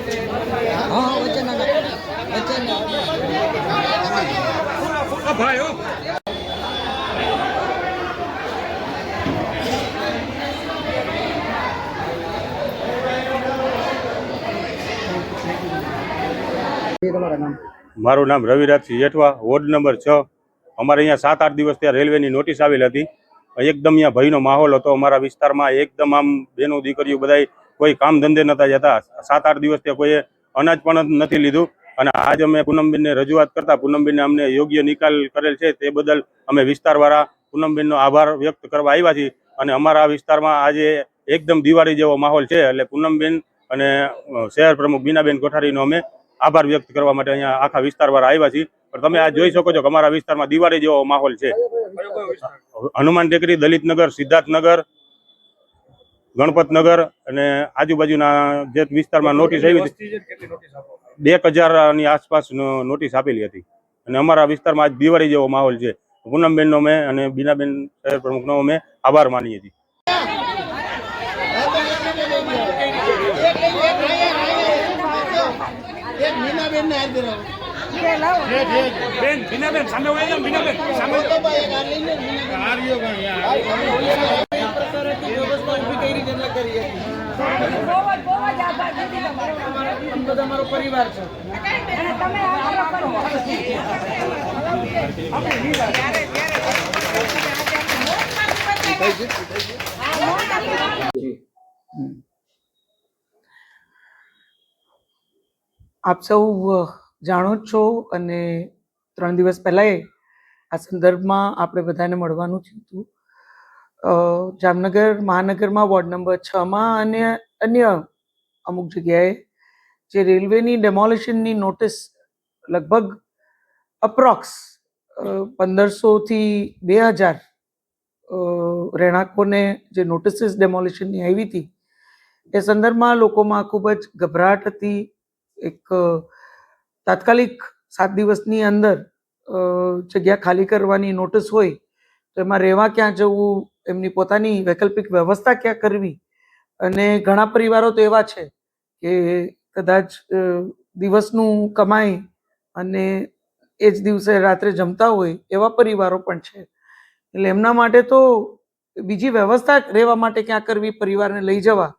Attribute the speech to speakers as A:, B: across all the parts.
A: હા વચ્ચે ભાઈ
B: મારું નામ રવિરાજસિંહ જેઠવા, વોર્ડ નંબર 6। અમારે અહીંયા 7-8 દિવસ ત્યાં રેલવેની નોટિસ આવેલી હતી। એકદમ અહીંયા ભયનો માહોલ હતો અમારા વિસ્તારમાં। એકદમ આમ બેનો દીકરીઓ બધા કોઈ કામ ધંધે નતા જતા। 7-8 દિવસ ત્યાં કોઈએ અનાજ પણ નથી લીધું। અને આજ અમે પૂનમબેનને રજૂઆત કરતા પૂનમબેનને અમને યોગ્ય નિકાલ કરેલ છે, તે બદલ અમે વિસ્તારવાળા પૂનમબેનનો આભાર વ્યક્ત કરવા આવ્યા છીએ। અને અમારા વિસ્તારમાં આજે એકદમ દિવાળી જેવો માહોલ છે, એટલે પૂનમબેન અને શહેર પ્રમુખ બીનાબેન કોઠારીનો અમે આભાર વ્યક્ત કરવા માટે અહીંયા આખા વિસ્તારવાળા આવ્યા છીએ। પણ તમે આ જોઈ શકો છો કે અમારા વિસ્તારમાં દિવાળી જેવો માહોલ છે। હનુમાન ટેકરી, દલિતનગર, સિદ્ધાર્થનગર, ગણપતનગર અને આજુબાજુના જે વિસ્તારમાં નોટિસ આવી હતી 2000 ની આસપાસ નોટિસ આપેલી હતી। અને અમારા વિસ્તારમાં આજ દિવાળી જેવો માહોલ છે। પૂનમબેનનો અમે અને બીનાબેન શહેર પ્રમુખનો અમે આભાર માનીએ છીએ।
A: પરિવાર છે
C: આપ સૌ જાણો જ છો અને 3 દિવસ પહેલાં આ સંદર્ભમાં આપણે બધાને મળવાનું થયું હતું। જામનગર મહાનગરમાં વોર્ડ નંબર 6માં અને અન્ય અમુક જગ્યાએ જે રેલવેની ડેમોલિશનની નોટિસ લગભગ અપ્રોક્સ 1500થી 2000 રહેણાંકોને જે નોટિસીસ ડેમોલિશનની આવી હતી એ સંદર્ભમાં લોકોમાં ખૂબ જ ગભરાટ હતી। એક તાત્કાલિક 7 દિવસની અંદર જગ્યા ખાલી કરવાની નોટિસ હોય તો એમાં રહેવા ક્યાં જવું, એમની પોતાની વૈકલ્પિક વ્યવસ્થા ક્યાં કરવી। અને ઘણા પરિવારો તો એવા છે કે કદાચ દિવસનું કમાઈ અને એ જ દિવસે રાત્રે જમતા હોય એવા પરિવારો પણ છે। એટલે એમના માટે તો બીજી વ્યવસ્થા રહેવા માટે ક્યાં કરવી, પરિવારને લઈ જવા,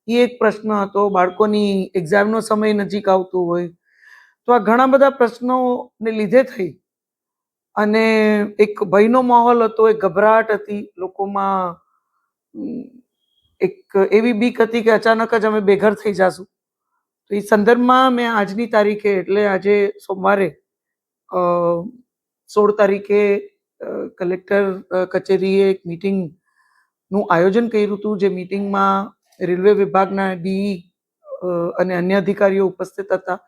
C: એ એક પ્રશ્ન હતો। બાળકોની એક્ઝામનો સમય નજીક આવતો હોય તો આ ઘણા બધા પ્રશ્નોને લીધે થઈ અને એક ભયનો માહોલ હતો, એક ગભરાટ હતી લોકોમાં, એક એવી બીક હતી કે અચાનક જ અમે બેઘર થઈ જાશું। તો એ સંદર્ભમાં મેં આજની તારીખે એટલે આજે સોમવારે 16 તારીખે કલેક્ટર કચેરીએ એક મિટિંગનું આયોજન કર્યું હતું। જે મિટિંગમાં રેલવે વિભાગના ડીઈ અને અન્ય અધિકારીઓ ઉપસ્થિત હતા,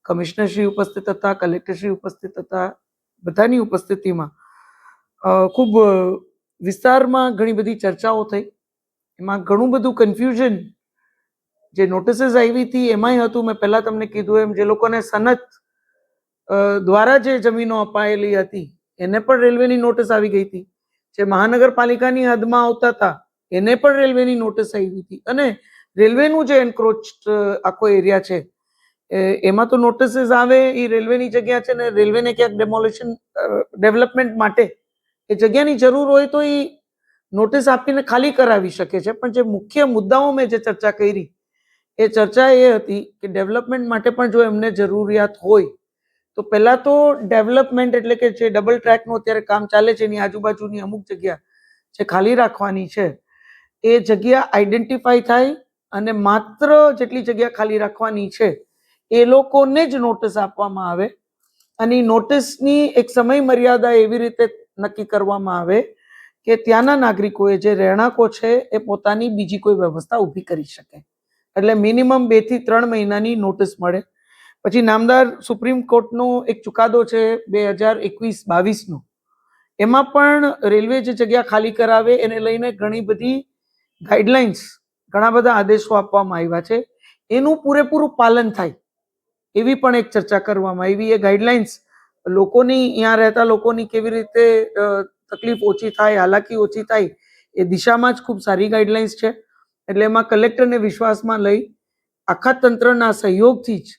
C: કમિશનરશ્રી ઉપસ્થિત હતા, કલેક્ટરશ્રી ઉપસ્થિત હતા। બધાની ઉપસ્થિતિમાં ખૂબ વિસ્તારમાં ઘણી બધી ચર્ચાઓ થઈ। એમાં ઘણું બધું કન્ફ્યુઝન જે નોટિસીસ આવી હતી એમાંય હતું। મેં પહેલાં તમને કીધું એમ જે લોકોને સનત દ્વારા જે જમીનો અપાયેલી હતી એને પણ રેલવેની નોટિસ આવી ગઈ હતી। જે મહાનગરપાલિકાની હદમાં આવતા હતા એને પણ રેલવેની નોટિસ આવી હતી। અને રેલવેનું જે એન્ક્રોચ્ડ આખો એરિયા છે એમાં તો નોટિસીસ આવે, એ રેલવેની જગ્યા છે ને રેલવેને ક્યાંક ડેમોલિશન ડેવલપમેન્ટ માટે એ જગ્યાની જરૂર હોય તો એ નોટિસ આપીને ખાલી કરાવી શકે છે। પણ જે મુખ્ય મુદ્દાઓ મેં જે ચર્ચા કરી એ ચર્ચા એ હતી કે ડેવલપમેન્ટ માટે પણ જો એમને જરૂરિયાત હોય તો પહેલાં તો ડેવલપમેન્ટ એટલે કે જે ડબલ ટ્રેકનું અત્યારે કામ ચાલે છે એની આજુબાજુની અમુક જગ્યા જે ખાલી રાખવાની છે એ જગ્યા આઈડેન્ટિફાઈ થાય અને માત્ર જેટલી જગ્યા ખાલી રાખવાની છે એ લોકોને જ નોટિસ આપવામાં આવે। અને નોટિસની એક સમય મર્યાદા એવી રીતે નક્કી કરવામાં આવે કે ત્યાંના નાગરિકોએ જે રહેણાંકો છે એ પોતાની બીજી કોઈ વ્યવસ્થા ઊભી કરી શકે। એટલે મિનિમમ 2 થી 3 મહિનાની નોટિસ મળે। પછી નામદાર સુપ્રીમ કોર્ટનો એક ચુકાદો છે 2021-22નો, એમાં પણ રેલવે જે જગ્યા ખાલી કરાવે એને લઈને ઘણી બધી ગાઈડલાઇન્સ, ઘણા બધા આદેશો આપવામાં આવ્યા છે। એનું પૂરેપૂરું પાલન થાય એવી પણ એક ચર્ચા કરવામાં આવી। એ ગાઈડલાઇન્સ લોકોની, અહીંયા રહેતા લોકોની કેવી રીતે તકલીફ ઓછી થાય, હાલાકી ઓછી થાય એ દિશામાં જ ખૂબ સારી ગાઈડલાઇન્સ છે। એટલે એમાં કલેક્ટરને વિશ્વાસમાં લઈ આખા તંત્રના સહયોગથી જ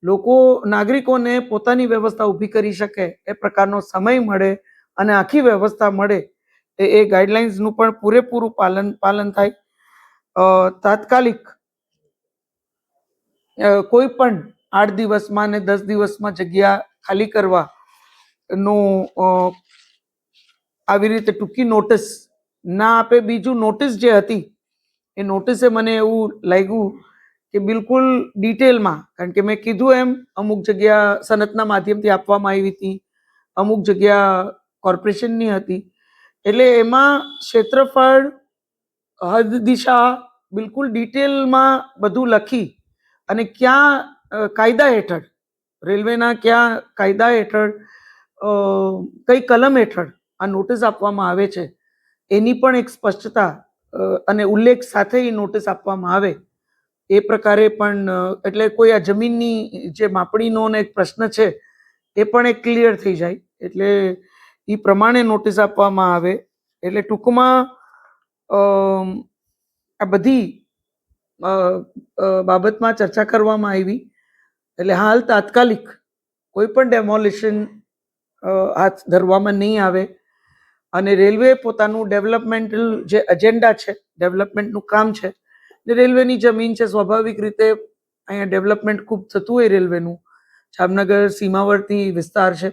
C: લોકો નાગરિકોને પોતાની વ્યવસ્થા ઊભી કરી શકે એ પ્રકારનો સમય મળે અને આખી વ્યવસ્થા મળે એ ગાઈડલાઇન્સનું પણ પૂરેપૂરું પાલન થાય. તાત્કાલિક કોઈ પણ 8 દિવસમાં ને 10 દિવસમાં જગ્યા ખાલી કરવાનું આવી રીતે ટૂંકી નોટિસ ના આપે. બીજું, નોટિસ જે હતી એ નોટિસે મને એવું લાગ્યું કે બિલકુલ ડિટેલમાં, કારણ કે મેં કીધું એમ અમુક જગ્યા સનતના માધ્યમથી આપવામાં આવી હતી, અમુક જગ્યા કોર્પોરેશનની હતી, એટલે એમાં ક્ષેત્રફળ, હદ દિશા બિલકુલ ડિટેલમાં બધું લખી અને ક્યાં કાયદા હેઠળ, રેલવેના ક્યાં કાયદા હેઠળ, કઈ કલમ હેઠળ આ નોટિસ આપવામાં આવે છે એની પણ એક સ્પષ્ટતા અને ઉલ્લેખ સાથે એ નોટિસ આપવામાં આવે એ પ્રકારે પણ, એટલે કોઈ આ જમીનની જે માપણીનો એક પ્રશ્ન છે એ પણ એક ક્લિયર થઈ જાય, એટલે એ પ્રમાણે નોટિસ આપવામાં આવે. એટલે ટૂંકમાં આ બધી બાબતમાં ચર્ચા કરવામાં આવી. એટલે હાલ તાત્કાલિક કોઈ પણ ડેમોલિશન હાથ ધરવામાં નહીં આવે અને રેલવે પોતાનું ડેવલપમેન્ટલ જે એજન્ડા છે, ડેવલપમેન્ટનું કામ છે, રેલવેની જમીન છે, સ્વાભાવિક રીતે અહીંયા ડેવલપમેન્ટ ખૂબ થતું હોય રેલવેનું. જામનગર સીમાવર્તી વિસ્તાર છે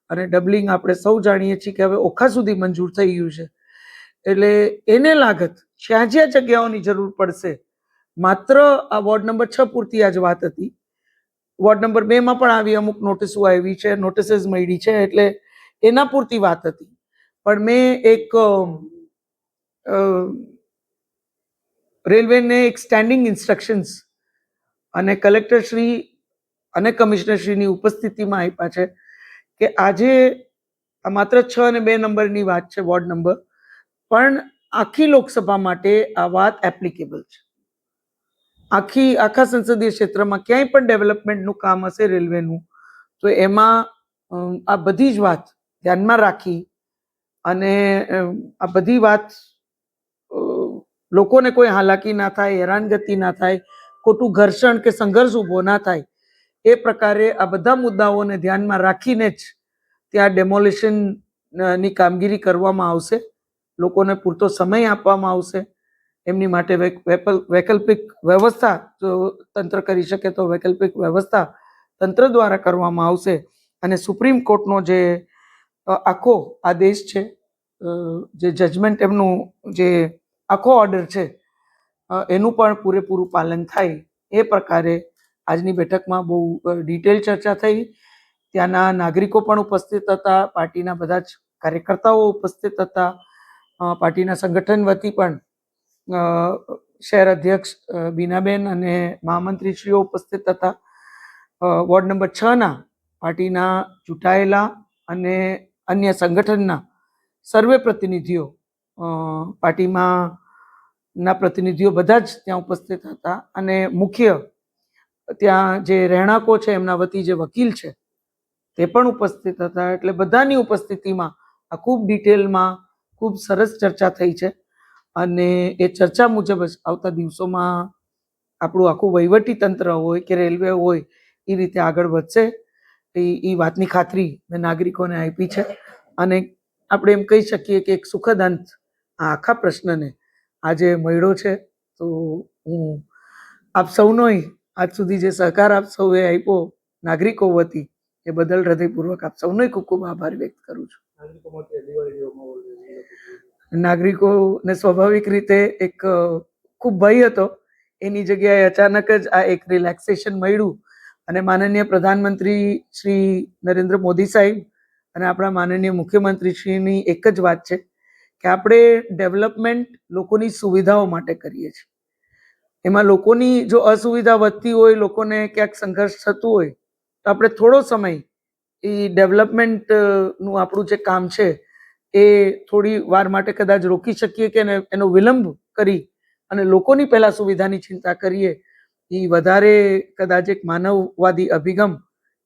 C: અને ડબલિંગ આપણે સૌ જાણીએ છીએ કે હવે ઓખા સુધી મંજૂર થઈ ગયું છે. એટલે એને લાગત જ્યાં જ્યાં જગ્યાઓની જરૂર પડશે, માત્ર આ વોર્ડ નંબર 6 પૂરતી આ જ વાત હતી. વોર્ડ નંબર 2 માં પણ આવી અમુક નોટિસો આવી છે, નોટિસીસ મળી છે, એટલે એના પૂરતી વાત હતી. પણ મેં એક રેલવેને એક સ્ટેન્ડિંગ ઇન્સ્ટ્રક્શન્સ અને કલેક્ટરશ્રી અને કમિશનરશ્રીની ઉપસ્થિતિમાં આપ્યા છે કે આજે આ માત્ર 6 અને 2 નંબરની વાત છે, વોર્ડ નંબર, પણ આખી લોકસભા માટે આ વાત એપ્લિકેબલ છે. આખા સંસદીય ક્ષેત્રમાં ક્યાંય પણ ડેવલપમેન્ટનું કામ હશે રેલવેનું, તો એમાં આ બધી જ વાત ધ્યાનમાં રાખી અને આ બધી વાત લોકોને કોઈ હાલાકી ના થાય, હેરાનગતિ ના થાય, ખોટું ઘર્ષણ કે સંઘર્ષ ઊભો ના થાય એ પ્રકારે આ બધા મુદ્દાઓને ધ્યાનમાં રાખીને જ ત્યાં ડેમોલિશનની કામગીરી કરવામાં આવશે. લોકોને પૂરતો સમય આપવામાં આવશે. એમની માટે વૈકલ્પિક વ્યવસ્થા જો તંત્ર કરી શકે તો વૈકલ્પિક વ્યવસ્થા તંત્ર દ્વારા કરવામાં આવશે. અને સુપ્રીમ કોર્ટનો જે આખો આદેશ છે, જે જજમેન્ટ, એમનું જે આખો ઓર્ડર છે, એનું પણ પૂરેપૂરું પાલન થાય એ પ્રકારે આજની બેઠકમાં બહુ ડિટેલ ચર્ચા થઈ. ત્યાંના નાગરિકો પણ ઉપસ્થિત હતા, પાર્ટીના બધા જ કાર્યકર્તાઓ ઉપસ્થિત હતા, પાર્ટીના સંગઠન વતી પણ શહેર અધ્યક્ષ બીનાબેન અને મહામંત્રીશ્રીઓ ઉપસ્થિત હતા. વોર્ડ નંબર 6ના પાર્ટીના ચૂંટાયેલા અને અન્ય સંગઠનના સર્વે પ્રતિનિધિઓ, પાર્ટીમાં ના પ્રતિનિધિઓ બધા જ ત્યાં ઉપસ્થિત હતા અને મુખ્ય ત્યાં જે રહેણાંકો છે એમના વતી જે વકીલ છે તે પણ ઉપસ્થિત હતા. એટલે બધાની ઉપસ્થિતિમાં આ ખૂબ ડિટેલમાં ખૂબ સરસ ચર્ચા થઈ છે અને એ ચર્ચા મુજબ જ આવતા દિવસોમાં આપણું આખું વહીવટી તંત્ર હોય કે રેલવે હોય એ રીતે આગળ વધશે એ વાતની ખાતરી મેં નાગરિકોને આપી છે. અને આપણે એમ કહી શકીએ કે એક સુખદ અંત આ આખા પ્રશ્નને આજે મળ્યો છે. તો હું આપ સૌનો આજ સુધી જે સહકાર આપ સૌએ આપ્યો નાગરિકો વતી એ બદલ હૃદયપૂર્વક આપ સૌનો ખૂબ ખૂબ આભાર વ્યક્ત કરું છું. નાગરિકોને સ્વાભાવિક રીતે એક ખૂબ ભય હતો, એની જગ્યાએ અચાનક જ આ એક રિલેક્સેશન મળ્યું અને માનનીય પ્રધાનમંત્રી શ્રી નરેન્દ્ર મોદી સાહેબ અને આપણા માનનીય મુખ્યમંત્રી શ્રીની એક જ વાત છે કે આપણે ડેવલપમેન્ટ લોકોની સુવિધાઓ માટે કરીએ છીએ. એમાં લોકોની જો અસુવિધા વધતી હોય, લોકોને ક્યાંક સંઘર્ષ થતું હોય, તો આપણે થોડો સમય એ ડેવલપમેન્ટનું આપણું જે કામ છે એ થોડી વાર માટે કદાચ રોકી શકીએ કે એનો વિલંબ કરી અને લોકોની પહેલા સુવિધાની ચિંતા કરીએ. એ વધારે કદાચ એક માનવવાદી અભિગમ,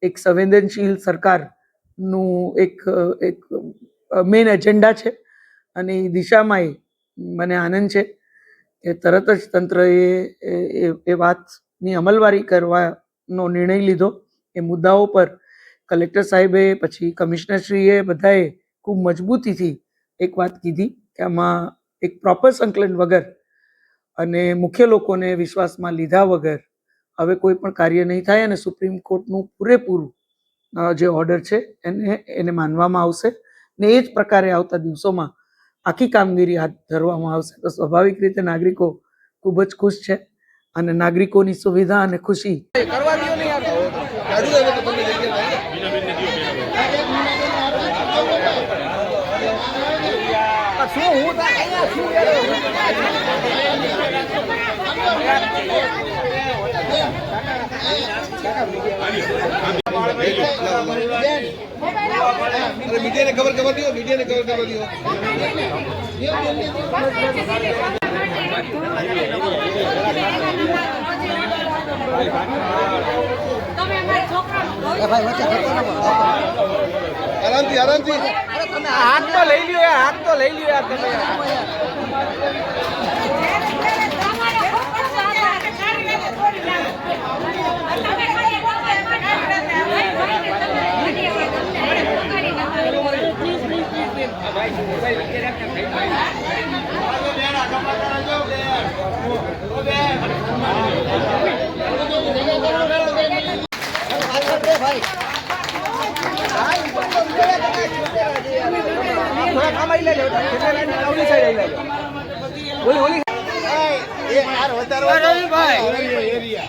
C: એક સંવેદનશીલ સરકારનું એક મેઇન એજન્ડા છે અને એ દિશામાં મને આનંદ છે કે તરત જ તંત્રએ એ વાત ની અમલવારી કરવાનો નિર્ણય લીધો. એ મુદ્દાઓ પર કલેક્ટર સાહેબે પછી કમિશનરશ્રીએ બધાએ ખૂબ મજબૂતીથી એક વાત કીધી કે આમાં એક પ્રોપર સંકલન વગર અને મુખ્ય લોકોને વિશ્વાસમાં લીધા વગર હવે કોઈ પણ કાર્ય નહીં થાય અને સુપ્રીમ કોર્ટનું પૂરેપૂરું જે ઓર્ડર છે એને માનવામાં આવશે ને એ જ પ્રકારે આવતા દિવસોમાં આખી કામગીરી હાથ ધરવામાં આવશે. તો સ્વાભાવિક રીતે નાગરિકો ખૂબ જ ખુશ છે અને નાગરિકોની સુવિધા અને ખુશી
D: मीडिया ने कवर दियो, मीडिया ने कवर दियो। आराम थी हाथ तो ले लियो यार, हाथ तो ले लियो यार તમે थोड़ा काम आई ले लो ओली साइड आई ले ओली ये यार होता रवि भाई एरिया